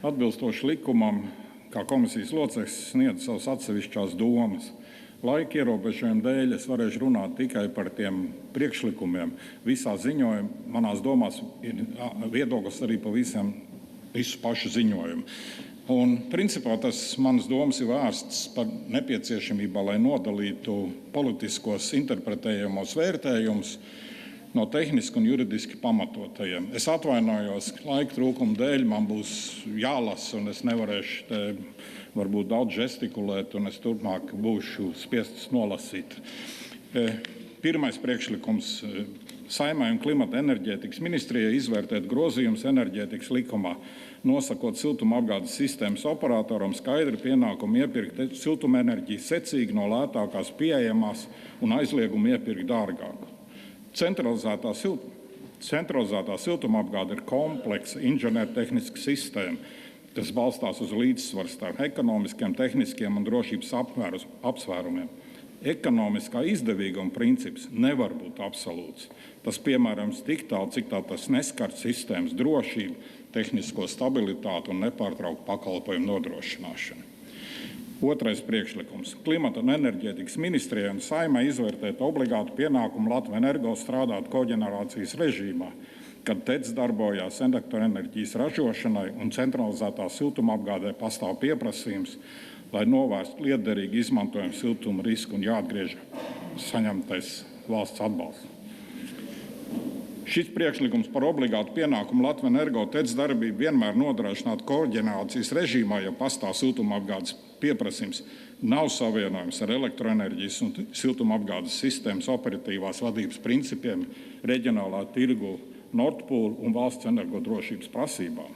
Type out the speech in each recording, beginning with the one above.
Atbilstoši likumam, kā komisijas loceklis sniedz savas atsevišķās domas. Laika ierobežojuma dēļ es varēšu runāt tikai par tiem priekšlikumiem. Visā ziņojumā manās domās ir viedoklis arī par visu pašu ziņojumu. Un, principā tas manas domas ir vērstas par nepieciešamību, lai nodalītu politiskos interpretējamos vērtējumus no tehniski un juridiski pamatotajiem. Es atvainojos, laika trūkuma dēļ man būs jālasa, un es nevarēšu te varbūt daudz žestikulēt, un es turpmāk būšu spiests nolasīt. Pirmais priekšlikums Saeimai un Klimata enerģētikas ministrijai izvērtēt grozījumus enerģētikas likumā, nosakot siltumapgādes sistēmas operatoram skaidru pienākumu iepirkt siltumenerģiju secīgi no lētākās pieejamās un aizliegumu iepirkt dārgāku. Centralizētā siltumapgāde ir kompleksa inženiertehniska sistēma, kas balstās uz līdzsvaru starp ekonomiskiem, tehniskiem un drošības apsvērumiem. Ekonomiskā izdevīguma princips nevar būt absolūts. Tas piemērams tik tālu, cik tā tas neskar sistēmas drošību, tehnisko stabilitāti un nepārtrauktu pakalpojumu nodrošināšanu. Otrais priekšlikums. Klimata un enerģētikas ministrijai un Saeimai izvērtēt obligātu pienākumu Latvenergo strādāt koģenerācijas režīmā, kad TEC darbojās elektroenerģijas ražošanai un centralizētā siltumapgādē pastāv pieprasījums, lai novērstu lietderīgu izmantojumu siltuma risku un jāatgriež saņemtais valsts atbalsts. Šis priekšlikums par obligātu pienākumu Latvenergo TEC darbību vienmēr nodrošināt koģenerācijas režīmā, ja pastāv siltumapgādes pieprasījums, nav savienojums ar elektroenerģijas un siltumapgādes sistēmas operatīvās vadības principiem, reģionālā tirgu, Nord Pool un valsts energodrošības prasībām.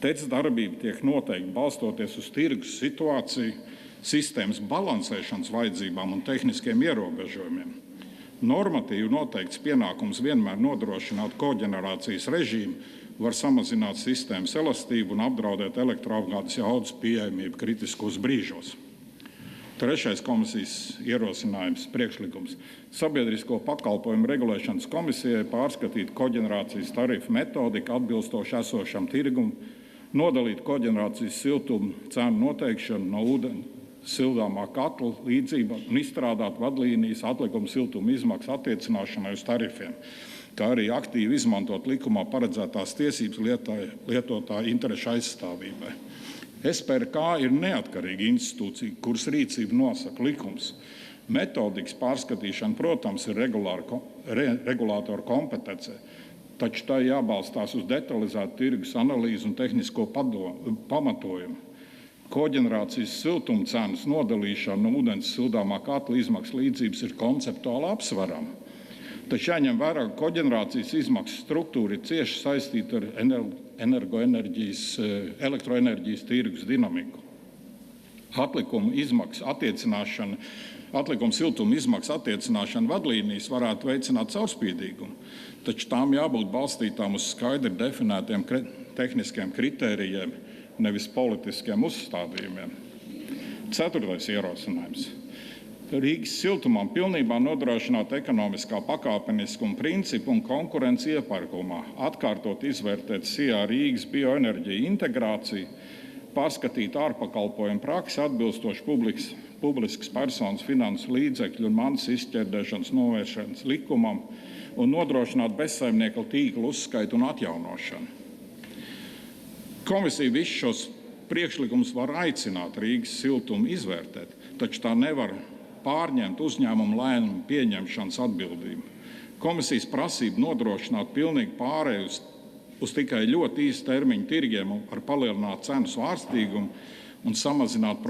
TEC darbība tiek noteikti balstoties uz tirgus situāciju, sistēmas balansēšanas vajadzībām un tehniskiem ierobežojumiem. Normatīvi noteikts pienākums vienmēr nodrošināt koģenerācijas režīmu var samazināt sistēmas elastību un apdraudēt elektroapgādes jaudas pieejamību kritiskos brīžos. Trešais komisijas ierosinājums priekšlikums. Sabiedrisko pakalpojumu regulēšanas komisijai pārskatīt koģenerācijas tarifu metodiku atbilstoši esošam tirgum, nodalīt koģenerācijas siltumu cenu noteikšanu no ūdens sildāmā katla līdzība un izstrādāt vadlīnijas atlikumu siltuma izmaksu attiecināšanai uz tarifiem, kā arī aktīvi izmantot likumā paredzētās tiesības lietotāju interešu aizstāvībai. SPRK ir neatkarīga institūcija, kuras rīcību nosaka likums. Metodikas pārskatīšana, protams, ir regulātora kompetence, taču tā jābalstās uz detalizētu tirgus analīzi un tehnisko pamatojumu. Koģenerācijas siltuma cenas nodalīšana no ūdens sildāmā katla izmaksu līdzības ir konceptuāli apsverama. Taču jāņem vērā, ka koģenerācijas izmaksu struktūra ir cieši saistīta ar elektroenerģijas tirgus dinamiku. Atlikumu siltuma izmaksu attiecināšana vadlīnijas varētu veicināt caurspīdīgumu, taču tām jābūt balstītām uz skaidri definētiem tehniskiem kritērijiem, nevis politiskiem uzstādījumiem. Ceturtais ierosinājums. Rīgas siltumam pilnībā nodrošināt ekonomiskā pakāpeniskuma principu un konkurenci iepirkumā, atkārtot izvērtēt SIA Rīgas bioenerģiju integrāciju, pārskatīt ārpakalpojumu praksi atbilstoši publiskas personas finansu līdzekļu un mantas izšķērdēšanas novēršanas likumam un nodrošināt bezsaimnieka tīklu uzskaitu un atjaunošanu. Komisija visus šos priekšlikumus var aicināt Rīgas siltumu izvērtēt, taču tā nevar pārņemt uzņēmumu lēmumu pieņemšanas atbildību. Komisijas prasība nodrošināt pilnīgi pārēju uz tikai ļoti īsu termiņu tirgiem ar palielinātu cenu svārstīgumu un samazināt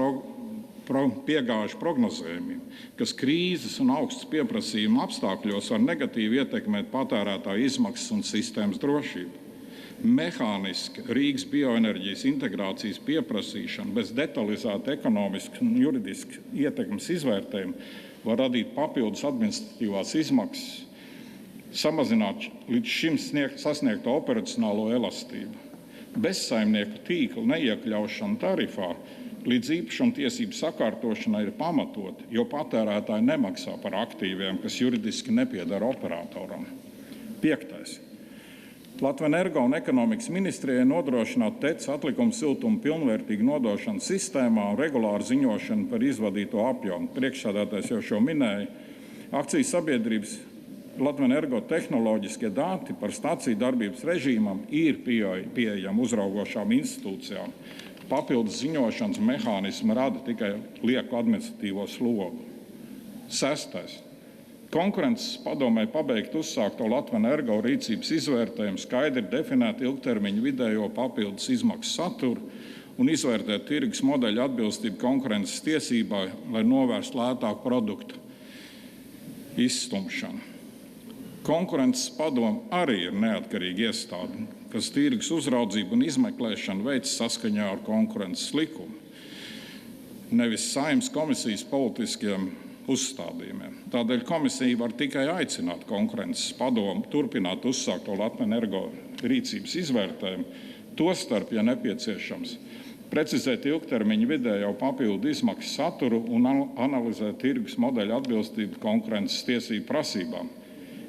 piegāžu prognozējumiem, kas krīzes un augsts pieprasījuma apstākļos var negatīvi ietekmēt patērētāju izmaksas un sistēmas drošību. Mehāniska Rīgas bioenerģijas integrācijas pieprasīšana bez detalizēta ekonomiska un juridiska ietekmes izvērtējuma var radīt papildus administratīvās izmaksas, samazināt līdz šim sasniegto operacionālo elastību. Bezsaimnieku tīkla neiekļaušana tarifā līdz īpašumtiesību sakārtošanai ir pamatota, jo patērētāji nemaksā par aktīviem, kas juridiski nepieder operatoram. 5. Latvenergo un ekonomikas ministrijai nodrošināt TEC atlikumu siltumu pilnvērtīgu nodošanu sistēmā un regulāru ziņošanu par izvadīto apjomu. Priekšsēdētājs jau šo minēja. Akcijas sabiedrības Latvenergo tehnoloģiskie dati par staciju darbības režīmam ir pieejami uzraugošām institūcijām. Papildus ziņošanas mehānismi rada tikai lieku administratīvo slogu. 6. Konkurences padomē pabeigt uzsākto Latvenergo rīcības izvērtējumu, skaidri definēt ilgtermiņa vidējo papildus izmaksu saturu un izvērtēt tirgus modeļu atbilstību konkurences tiesībai, lai novērstu lētāku produktu izstumšanu. Konkurences padome arī ir neatkarīga iestāde, kas tirgus uzraudzību un izmeklēšanu veic saskaņā ar konkurences likumu, nevis Saeimas komisijas politiskiem uzstādījumiem. Tādēļ komisija var tikai aicināt konkurences padomu turpināt uzsākto Latvenergo rīcības izvērtējumu, tostarp, ja nepieciešams, precizēt ilgtermiņa vidējo papildu izmaksu saturu un analizēt tirgus modeļu atbilstību konkurences tiesību prasībām,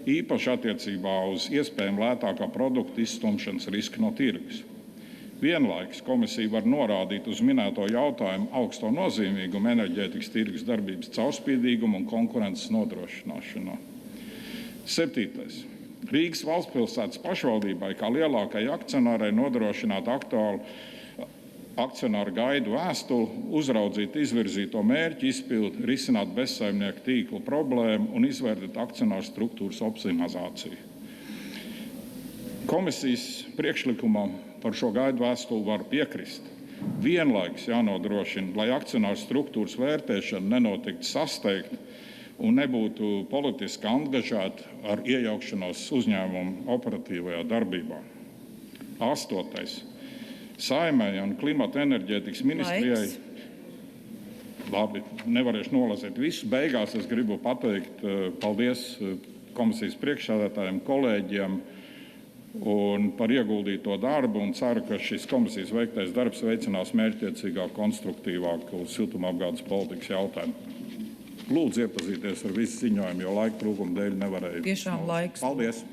īpaši attiecībā uz iespējami lētākā produkta izstumšanas risku no tirgus. Vienlaikus komisija var norādīt uz minēto jautājumu augsto nozīmīgumu enerģētikas tirgus darbības caurspīdīgumu un konkurences nodrošināšanā. 7. Rīgas valstspilsētas pašvaldībai kā lielākai akcionārai nodrošināt aktuālu akcionāru gaidu vēstuli, uzraudzīt izvirzīto mērķu izpildi, risināt bezsaimnieku tīklu problēmu un izvērtēt akcionāru struktūras optimizāciju. Komisijas priekšlikumam par šo gaidu vēstuli var piekrist. Vienlaikus jānodrošina, lai akcionāru struktūras vērtēšana nenotiktu sasteigta un nebūtu politiski angažēta ar iejaukšanos uzņēmumu operatīvajā darbībā. 8. Saeimai un klimata enerģētikas ministrijai. Labi, nevarēšu nolasīt visu. Beigās es gribu pateikt paldies komisijas priekšsēdētājiem, kolēģiem un par ieguldīto darbu un ceru, ka šis komisijas veiktais darbs veicinās mērķtiecīgāk, konstruktīvāku siltumapgādes politikas jautājumu. Lūdzu iepazīties ar visu ziņojumu, jo laika trūkuma dēļ nevarēju. Tiešām laiks. Paldies!